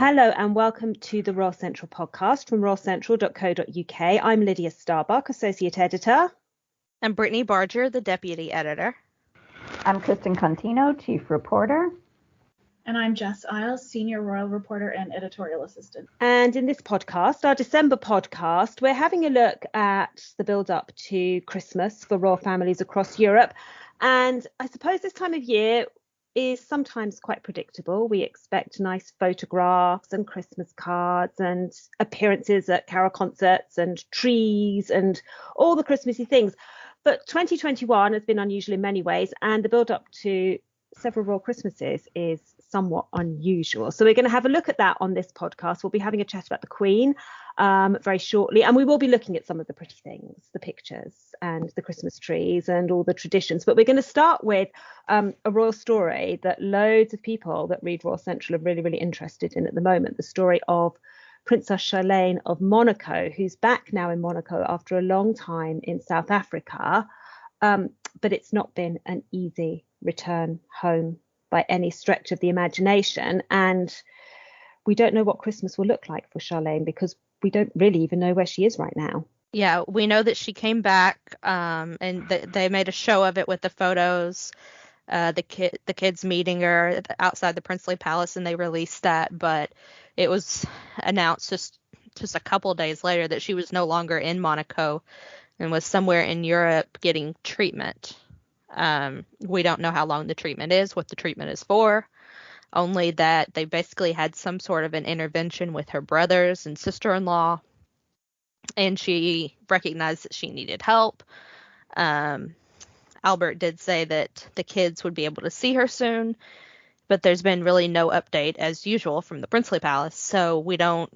Hello and welcome to the Royal Central podcast from royalcentral.co.uk. I'm Lydia Starbuck, Associate Editor. I'm Brittani Barger, the Deputy Editor. I'm Kristin Contino, Chief Reporter. And I'm Jess, Senior Royal Reporter and Editorial Assistant. And in this podcast, our December podcast, we're having a look at the build-up to Christmas for royal families across Europe. And I suppose this time of year is sometimes quite predictable. We expect nice photographs and Christmas cards and appearances at carol concerts and trees and all the Christmassy things. But 2021 has been unusual in many ways, and the build up to several royal Christmases is somewhat unusual. So we're going to have a look at that on this podcast. We'll be having a chat about the Queen very shortly, and we will be looking at some of the pretty things, the pictures and the Christmas trees and all the traditions. But we're going to start with a royal story that loads of people that read Royal Central are really, really interested in at the moment, the story of Princess Charlene of Monaco, who's back now in Monaco after a long time in South Africa. But it's not been an easy return home by any stretch of the imagination. And we don't know what Christmas will look like for Charlene because we don't really even know where she is right now. Yeah, we know that she came back and they made a show of it with the photos, the kids meeting her outside the princely palace, and they released that. But it was announced just a couple days later that she was no longer in Monaco and was somewhere in Europe getting treatment. We don't know how long the treatment is, what the treatment is for, only that they basically had some sort of an intervention with her brothers and sister-in-law, and she recognized that she needed help. Albert did say that the kids would be able to see her soon, but there's been really no update as usual from the princely palace, so we don't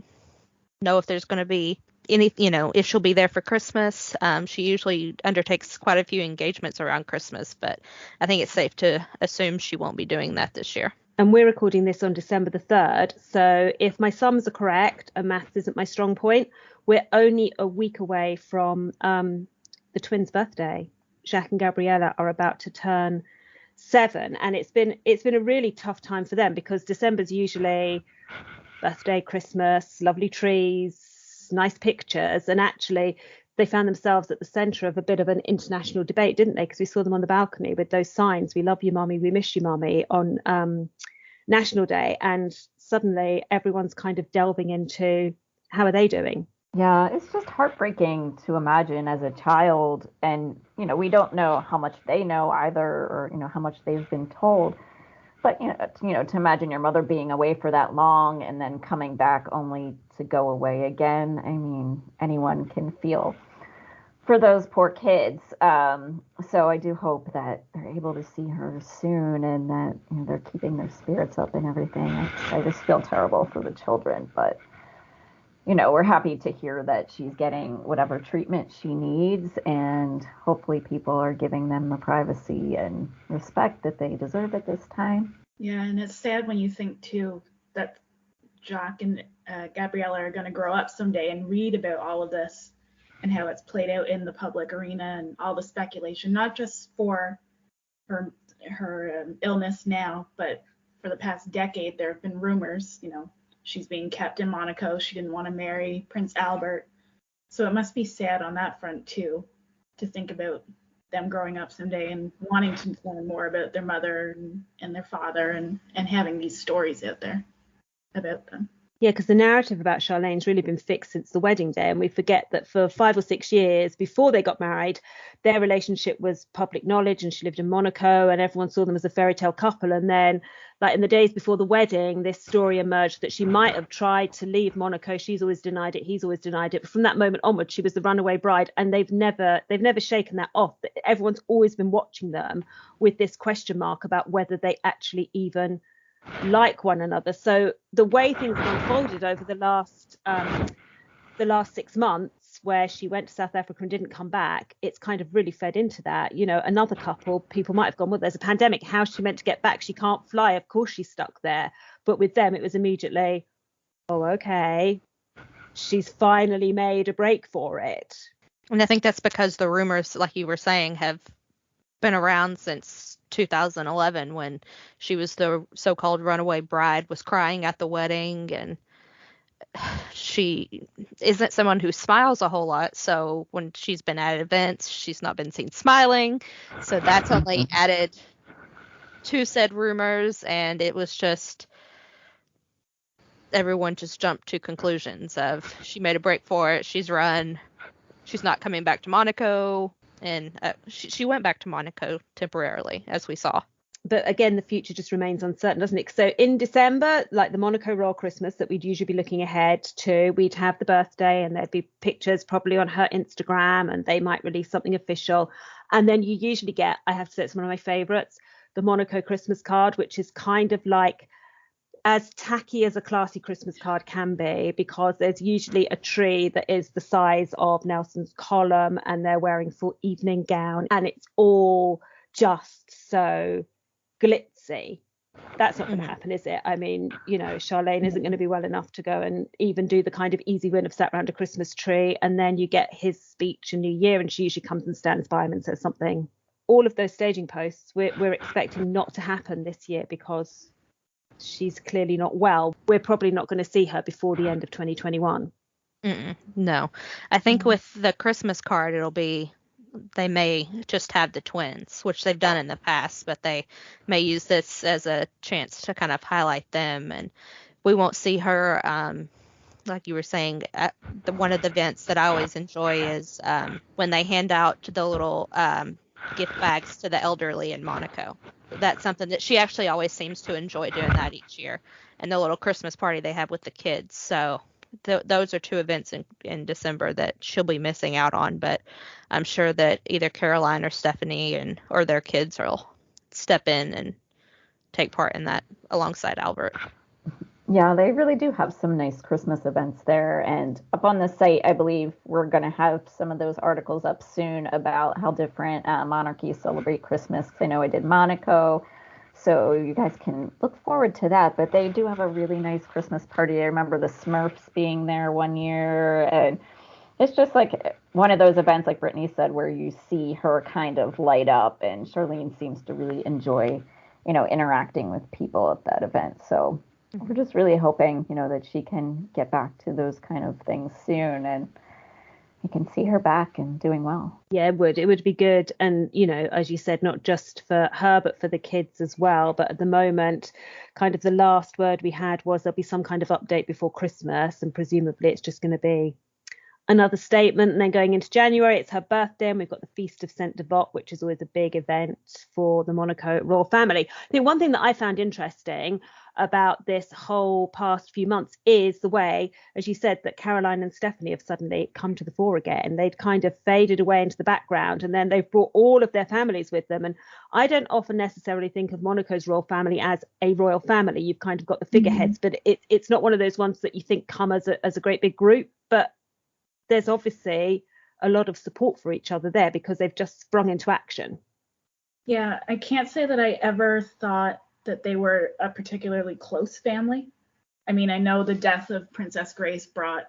know if there's going to be if she'll be there for Christmas. She usually undertakes quite a few engagements around Christmas, but I think it's safe to assume she won't be doing that this year. And we're recording this on December the 3rd. So if my sums are correct, and maths isn't my strong point, we're only a week away from the twins' birthday. Jacques and Gabriella are about to turn 7. And it's been a really tough time for them because December's usually birthday, Christmas, lovely trees, nice pictures. And actually, they found themselves at the centre of a bit of an international debate, didn't they? Because we saw them on the balcony with those signs, "We love you, Mummy, we miss you, Mummy," on National Day. And suddenly everyone's kind of delving into how are they doing? Yeah, it's just heartbreaking to imagine as a child. And, we don't know how much they know either or, how much they've been told. But, to imagine your mother being away for that long and then coming back only to go away again. I mean, anyone can feel for those poor kids. So I do hope that they're able to see her soon and that they're keeping their spirits up and everything. I just feel terrible for the children. But, we're happy to hear that she's getting whatever treatment she needs. And hopefully people are giving them the privacy and respect that they deserve at this time. Yeah, and it's sad when you think, too, that Jacques and Gabriella are going to grow up someday and read about all of this and how it's played out in the public arena and all the speculation, not just for her illness now, but for the past decade. There have been rumors, she's being kept in Monaco. She didn't want to marry Prince Albert. So it must be sad on that front, too, to think about them growing up someday and wanting to learn more about their mother and their father and having these stories out there about them. Yeah, because the narrative about Charlene's really been fixed since the wedding day. And we forget that for 5 or 6 years before they got married, their relationship was public knowledge and she lived in Monaco and everyone saw them as a fairy tale couple. And then, like in the days before the wedding, this story emerged that she might have tried to leave Monaco. She's always denied it. He's always denied it. But from that moment onward, she was the runaway bride. And they've never shaken that off. Everyone's always been watching them with this question mark about whether they actually even like one another. So the way things have unfolded over the last 6 months, where she went to South Africa and didn't come back, it's kind of really fed into that. Another couple, people might have gone, well, there's a pandemic, how's she meant to get back? She can't fly, of course she's stuck there. But with them it was immediately, oh, okay, she's finally made a break for it. And I think that's because the rumors, like you were saying, have been around since 2011 when she was the so-called runaway bride, was crying at the wedding, and she isn't someone who smiles a whole lot. So when she's been at events, she's not been seen smiling. So that's only added to said rumors, and it was just everyone just jumped to conclusions of she made a break for it, she's run, she's not coming back to Monaco, and she went back to Monaco temporarily, as we saw. But again, the future just remains uncertain, doesn't it? So in December, like the Monaco Royal Christmas that we'd usually be looking ahead to, we'd have the birthday and there'd be pictures probably on her Instagram, and they might release something official. And then you usually get, I have to say, it's one of my favorites, the Monaco Christmas card, which is kind of like as tacky as a classy Christmas card can be, because there's usually a tree that is the size of Nelson's column and they're wearing full evening gown, and it's all just so glitzy. That's not going to happen, is it? I mean, you know, Charlene isn't going to be well enough to go and even do the kind of easy win of sat around a Christmas tree, and then you get his speech in New Year and she usually comes and stands by him and says something. All of those staging posts we're expecting not to happen this year because she's clearly not well. We're probably not going to see her before the end of 2021. No, I think with the Christmas card, they may just have the twins, which they've done in the past, but they may use this as a chance to kind of highlight them. And we won't see her, like you were saying, at one of the events that I always enjoy is when they hand out the little gift bags to the elderly in Monaco. That's something that she actually always seems to enjoy doing that each year. And the little Christmas party they have with the kids. So those are two events in December that she'll be missing out on. But I'm sure that either Caroline or Stephanie or their kids will step in and take part in that alongside Albert. Yeah, they really do have some nice Christmas events there. And up on the site, I believe we're going to have some of those articles up soon about how different monarchies celebrate Christmas. I know I did Monaco, so you guys can look forward to that. But they do have a really nice Christmas party. I remember the Smurfs being there one year. And it's just like one of those events, like Brittani said, where you see her kind of light up. And Charlene seems to really enjoy, interacting with people at that event. So we're just really hoping, that she can get back to those kind of things soon and you can see her back and doing well. Yeah, it would be good. And, as you said, not just for her, but for the kids as well. But at the moment, kind of the last word we had was there'll be some kind of update before Christmas, and presumably it's just going to be another statement. And then going into January, it's her birthday, and we've got the Feast of Saint Devote, which is always a big event for the Monaco royal family. I think one thing that I found interesting about this whole past few months is the way, as you said, that Caroline and Stephanie have suddenly come to the fore again. They'd kind of faded away into the background, and then they've brought all of their families with them. And I don't often necessarily think of Monaco's royal family as a royal family. You've kind of got the figureheads, but it's not one of those ones that you think come as a great big group. But there's obviously a lot of support for each other there because they've just sprung into action. Yeah, I can't say that I ever thought that they were a particularly close family. I mean, I know the death of Princess Grace brought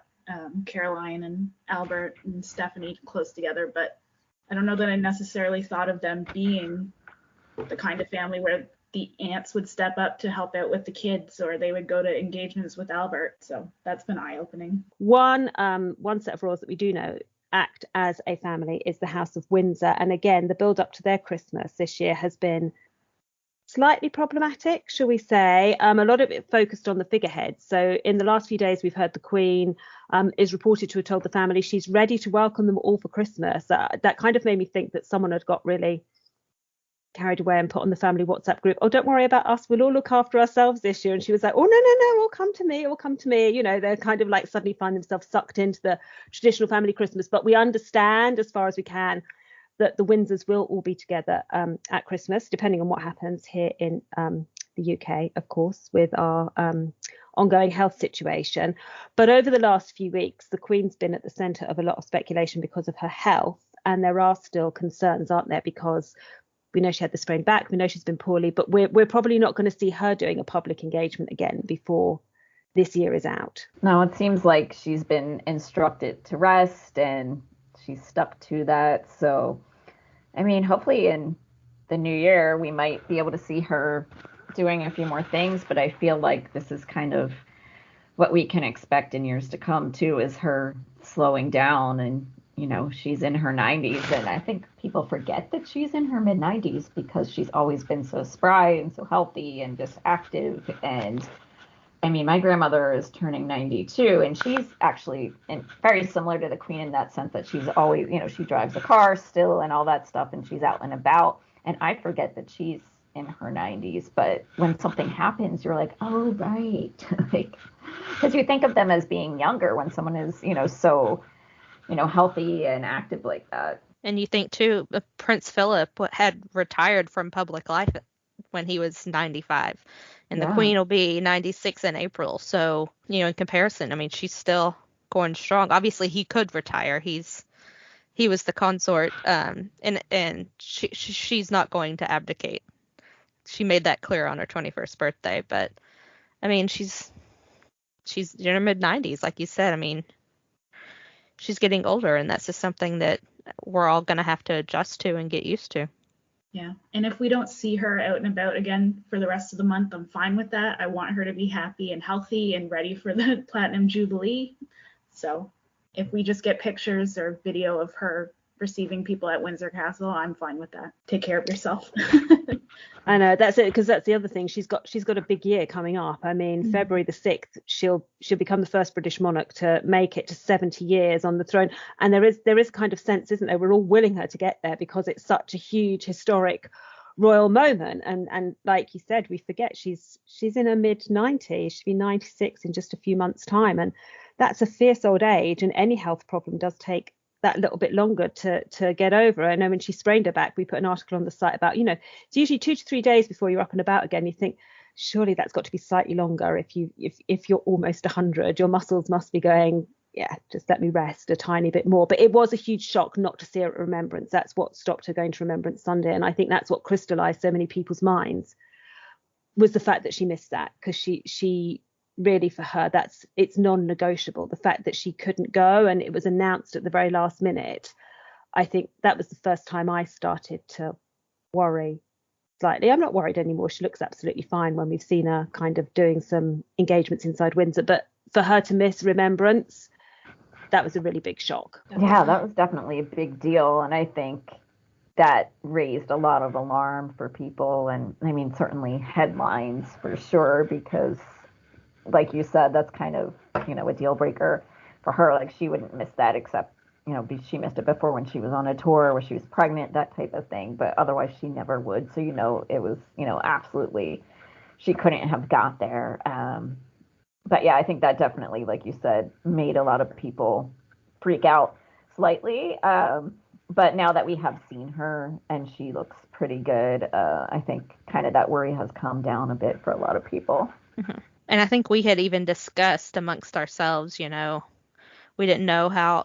Caroline and Albert and Stephanie close together, but I don't know that I necessarily thought of them being the kind of family where the aunts would step up to help out with the kids, or they would go to engagements with Albert. So that's been eye-opening. One set of royals that we do know act as a family is the House of Windsor. And again, the build up to their Christmas this year has been slightly problematic, shall we say. A lot of it focused on the figureheads. So in the last few days, we've heard the Queen is reported to have told the family she's ready to welcome them all for Christmas. That kind of made me think that someone had got really carried away and put on the family WhatsApp group, oh, don't worry about us, we'll all look after ourselves this year. And she was like, oh, no, all come to me. They're kind of like suddenly find themselves sucked into the traditional family Christmas. But we understand as far as we can that the Windsors will all be together at Christmas, depending on what happens here in the UK, of course, with our ongoing health situation. But over the last few weeks, the Queen's been at the centre of a lot of speculation because of her health. And there are still concerns, aren't there? Because we know she had the sprained back, we know she's been poorly, but we're probably not going to see her doing a public engagement again before this year is out. No, it seems like she's been instructed to rest and she's stuck to that. So, I mean, hopefully in the new year, we might be able to see her doing a few more things, but I feel like this is kind of what we can expect in years to come too, is her slowing down. And she's in her 90s, and I think people forget that she's in her mid 90s because she's always been so spry and so healthy and just active. And I mean, my grandmother is turning 92, and she's actually very similar to the Queen in that sense that she's always, she drives a car still and all that stuff, and she's out and about. And I forget that she's in her 90s, but when something happens, you're like, oh, right. Like, because you think of them as being younger when someone is, so, healthy and active like that. And you think, too, Prince Philip had retired from public life when he was 95. And the Queen will be 96 in April. So, in comparison, I mean, she's still going strong. Obviously, he could retire. He was the consort, and she's not going to abdicate. She made that clear on her 21st birthday. But, I mean, she's in her mid-90s, like you said. I mean, she's getting older, and that's just something that we're all going to have to adjust to and get used to. Yeah. And if we don't see her out and about again for the rest of the month, I'm fine with that. I want her to be happy and healthy and ready for the Platinum Jubilee. So if we just get pictures or video of her receiving people at Windsor Castle, I'm fine with that. Take care of yourself. I know, that's it, because that's the other thing. She's got a big year coming up. I mean, February the 6th, she'll become the first British monarch to make it to 70 years on the throne. And there is kind of sense, isn't there? We're all willing her to get there because it's such a huge historic royal moment. And like you said, we forget she's in her mid 90s. She'll be 96 in just a few months' time. And that's a fierce old age, and any health problem does take that little bit longer to get over. I know when she sprained her back, we put an article on the site about, it's usually 2 to 3 days before you're up and about again. You think, surely that's got to be slightly longer. If you're almost 100, your muscles must be going, yeah, just let me rest a tiny bit more. But it was a huge shock not to see her at Remembrance. That's what stopped her going to Remembrance Sunday. And I think that's what crystallized so many people's minds, was the fact that she missed that, because she really, for her, it's non-negotiable. The fact that she couldn't go and it was announced at the very last minute, I think that was the first time I started to worry slightly. I'm not worried anymore. She looks absolutely fine when we've seen her kind of doing some engagements inside Windsor. But for her to miss Remembrance, that was a really big shock. Yeah, that was definitely a big deal. And I think that raised a lot of alarm for people. And I mean, certainly headlines for sure, because like you said, that's kind of, a deal breaker for her. Like, she wouldn't miss that, except, she missed it before when she was on a tour where she was pregnant, that type of thing. But otherwise she never would. So, it was, absolutely, she couldn't have got there. But yeah, I think that definitely, like you said, made a lot of people freak out slightly. But now that we have seen her and she looks pretty good, I think kind of that worry has calmed down a bit for a lot of people. Mm-hmm. And I think we had even discussed amongst ourselves, we didn't know how,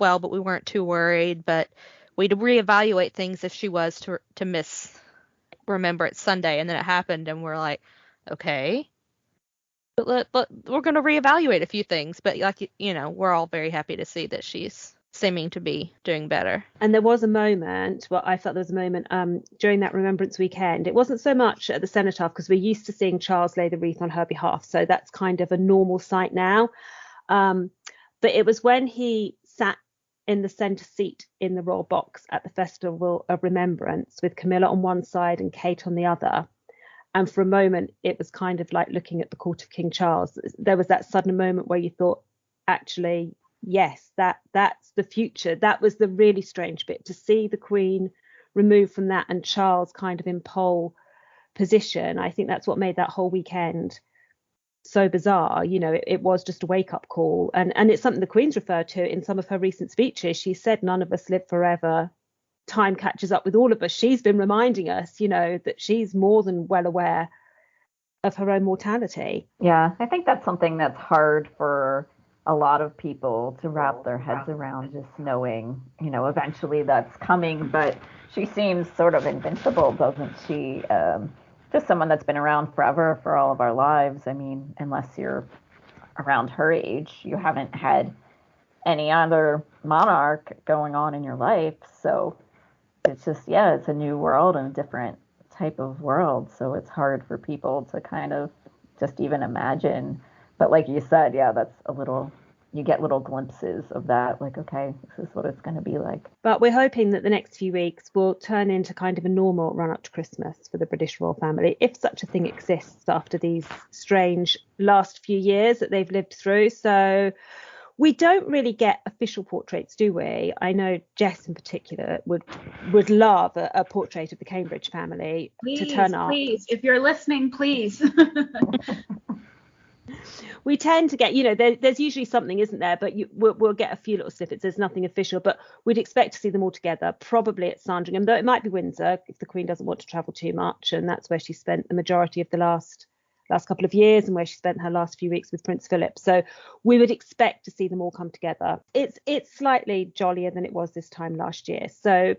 well, but we weren't too worried. But we'd reevaluate things if she was to miss Remembrance Sunday. And then it happened, and we're like, okay, but we're going to reevaluate a few things. But like, we're all very happy to see that she's seeming to be doing better. And there was a moment, I felt there was a moment during that Remembrance weekend. It wasn't so much at the cenotaph, because we're used to seeing Charles lay the wreath on her behalf, so that's kind of a normal sight now. But it was when he sat in the centre seat in the royal box at the Festival of Remembrance with Camilla on one side and Kate on the other. And for a moment, it was kind of like looking at the court of King Charles. There was that sudden moment where you thought, actually, yes, that's the future. That was the really strange bit, to see the Queen removed from that and Charles kind of in pole position. I think that's what made that whole weekend so bizarre. It was just a wake-up call, and it's something the Queen's referred to in some of her recent speeches. She said, none of us live forever. Time catches up with all of us. She's been reminding us, that she's more than well aware of her own mortality. Yeah, I think that's something that's hard for a lot of people to wrap their heads around, just knowing, eventually that's coming. But she seems sort of invincible, doesn't she? Just someone that's been around forever, for all of our lives. I mean, unless you're around her age, you haven't had any other monarch going on in your life. So it's just, yeah, it's a new world and a different type of world. So it's hard for people to kind of just even imagine. But like you said, yeah, that's a little, you get little glimpses of that. Like, okay, this is what it's going to be like. But we're hoping that the next few weeks will turn into kind of a normal run up to Christmas for the British royal family, if such a thing exists after these strange last few years that they've lived through. So we don't really get official portraits, do we? I know Jess in particular would love a portrait of the Cambridge family to turn up. Please, if you're listening, please. We tend to get, there's usually something, isn't there? But we'll get a few little snippets. There's nothing official, but we'd expect to see them all together, probably at Sandringham, though it might be Windsor if the Queen doesn't want to travel too much. And that's where she spent the majority of the last couple of years and where she spent her last few weeks with Prince Philip. So we would expect to see them all come together. It's slightly jollier than it was this time last year. So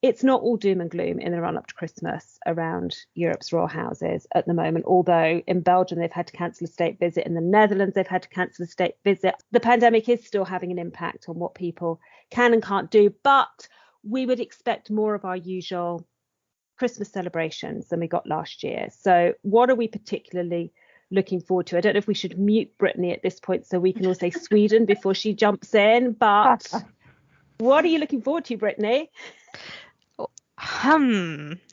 it's not all doom and gloom in the run up to Christmas around Europe's royal houses at the moment, although in Belgium they've had to cancel a state visit, in the Netherlands they've had to cancel a state visit. The pandemic is still having an impact on what people can and can't do, but we would expect more of our usual Christmas celebrations than we got last year. So what are we particularly looking forward to? I don't know if we should mute Brittany at this point so we can all say Sweden before she jumps in, but what are you looking forward to, Brittany?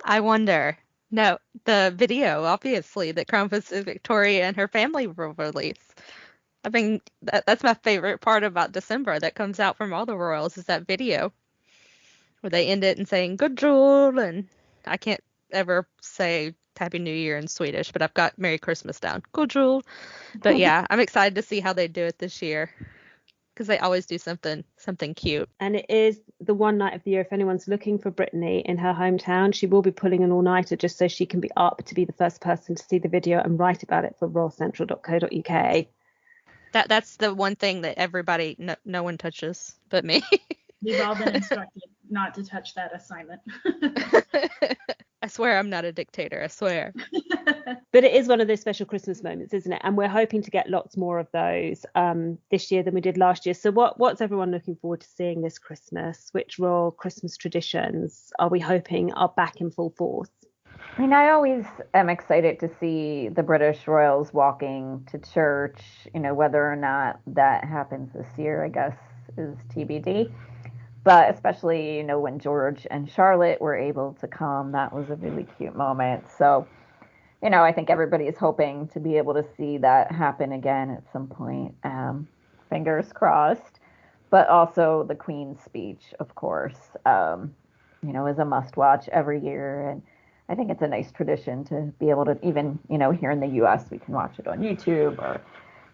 I wonder. No, the video, obviously, that Crown Princess Victoria and her family will release. I mean, that's my favorite part about December that comes out from all the royals is that video where they end it and saying "Good Jul," and I can't ever say Happy New Year in Swedish, but I've got Merry Christmas down. God Jul. But yeah, I'm excited to see how they do it this year because they always do something cute. And it is the one night of the year, if anyone's looking for Brittany in her hometown, she will be pulling an all-nighter just so she can be up to be the first person to see the video and write about it for royalcentral.co.uk. That's the one thing that everybody, no one touches but me. We've all been instructed not to touch that assignment. I swear I'm not a dictator, I swear. But it is one of those special Christmas moments, isn't it? And we're hoping to get lots more of those this year than we did last year. So what's everyone looking forward to seeing this Christmas? Which royal Christmas traditions are we hoping are back in full force? I mean, I always am excited to see the British royals walking to church. Whether or not that happens this year, I guess, is TBD. But especially, when George and Charlotte were able to come, that was a really cute moment. So, I think everybody is hoping to be able to see that happen again at some point. Fingers crossed. But also the Queen's speech, of course, is a must watch every year. And I think it's a nice tradition to be able to even, here in the U.S., we can watch it on YouTube or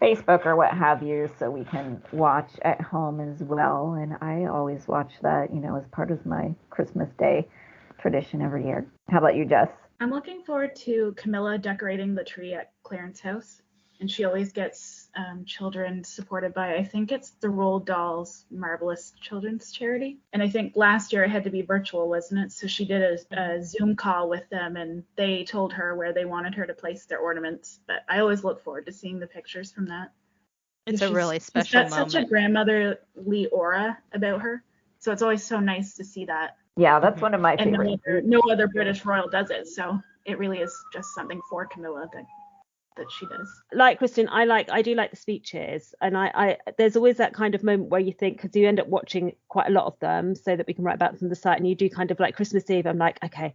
Facebook or what have you, so we can watch at home as well. And I always watch that, as part of my Christmas Day tradition every year. How about you, Jess? I'm looking forward to Camilla decorating the tree at Clarence's house. And she always gets children supported by, I think it's the Roald Dahl's Marvelous Children's Charity. And I think last year it had to be virtual, wasn't it? So she did a Zoom call with them and they told her where they wanted her to place their ornaments. But I always look forward to seeing the pictures from that. It's a really special moment. Such a grandmotherly aura about her. So it's always so nice to see that. Yeah, that's one of my favorites. And no other British royal does it. So it really is just something for Camilla that she does. Like Kristin, I do like the speeches, and I there's always that kind of moment where you think, because you end up watching quite a lot of them so that we can write about them on the site, and you do kind of like Christmas Eve, I'm like, okay,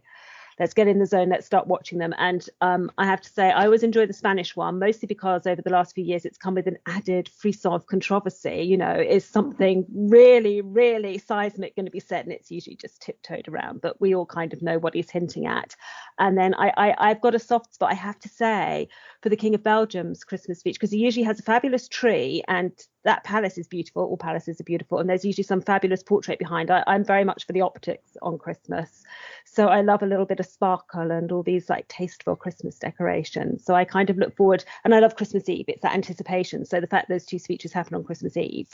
let's get in the zone, let's start watching them. And I have to say I always enjoy the Spanish one, mostly because over the last few years it's come with an added frisson of controversy. Is something really, really seismic going to be said, and it's usually just tiptoed around, but we all kind of know what he's hinting at. And then I've got a soft spot, I have to say, for the King of Belgium's Christmas speech, because he usually has a fabulous tree, and that palace is beautiful. All palaces are beautiful, and there's usually some fabulous portrait behind. I'm very much for the optics on Christmas, so I love a little bit of sparkle and all these like tasteful Christmas decorations. So I kind of look forward, and I love Christmas Eve. It's that anticipation. So the fact those two speeches happen on Christmas Eve,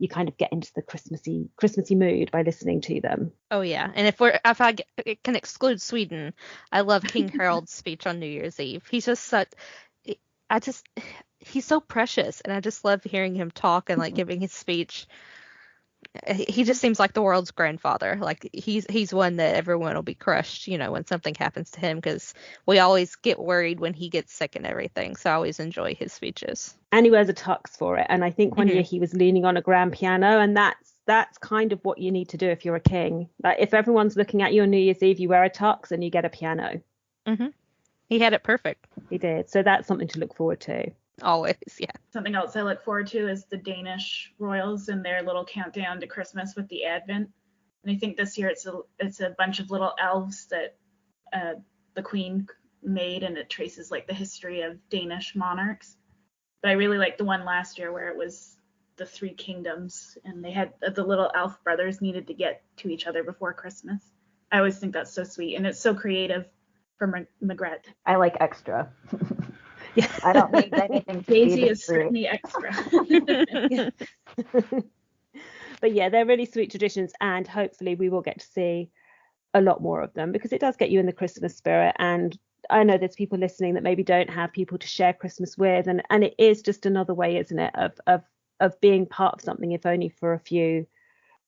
you kind of get into the Christmassy mood by listening to them. Oh yeah, and if I can exclude Sweden, I love King Harold's speech on New Year's Eve. He's just he's so precious, and I just love hearing him talk and like giving his speech. He just seems like the world's grandfather. Like he's one that everyone will be crushed, when something happens to him, because we always get worried when he gets sick and everything. So I always enjoy his speeches. And he wears a tux for it. And I think one year he was leaning on a grand piano, and that's kind of what you need to do if you're a king. Like if everyone's looking at you on New Year's Eve, you wear a tux and you get a piano. He had it perfect. He did. So that's something to look forward to. Always, yeah. Something else I look forward to is the Danish royals and their little countdown to Christmas with the Advent. And I think this year it's a bunch of little elves that the Queen made, and it traces like the history of Danish monarchs. But I really liked the one last year where it was the 3 kingdoms, and they had the little elf brothers needed to get to each other before Christmas. I always think that's so sweet, and it's so creative for Magret. I like extra. I don't need anything. Daisy is certainly extra. But yeah, they're really sweet traditions, and hopefully we will get to see a lot more of them, because it does get you in the Christmas spirit. And I know there's people listening that maybe don't have people to share Christmas with, and it is just another way, isn't it, of being part of something, if only for a few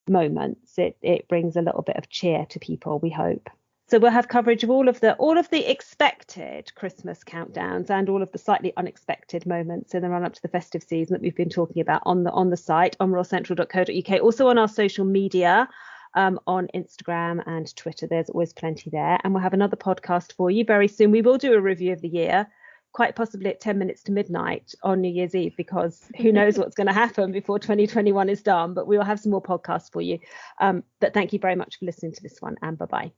moments. It brings a little bit of cheer to people, we hope. So we'll have coverage of all of the expected Christmas countdowns and all of the slightly unexpected moments in the run up to the festive season that we've been talking about on the site on royalcentral.co.uk, also on our social media, on Instagram and Twitter. There's always plenty there, and we'll have another podcast for you very soon. We will do a review of the year, quite possibly at 10 minutes to midnight on New Year's Eve, because who knows what's going to happen before 2021 is done. But we will have some more podcasts for you. But thank you very much for listening to this one, and bye-bye.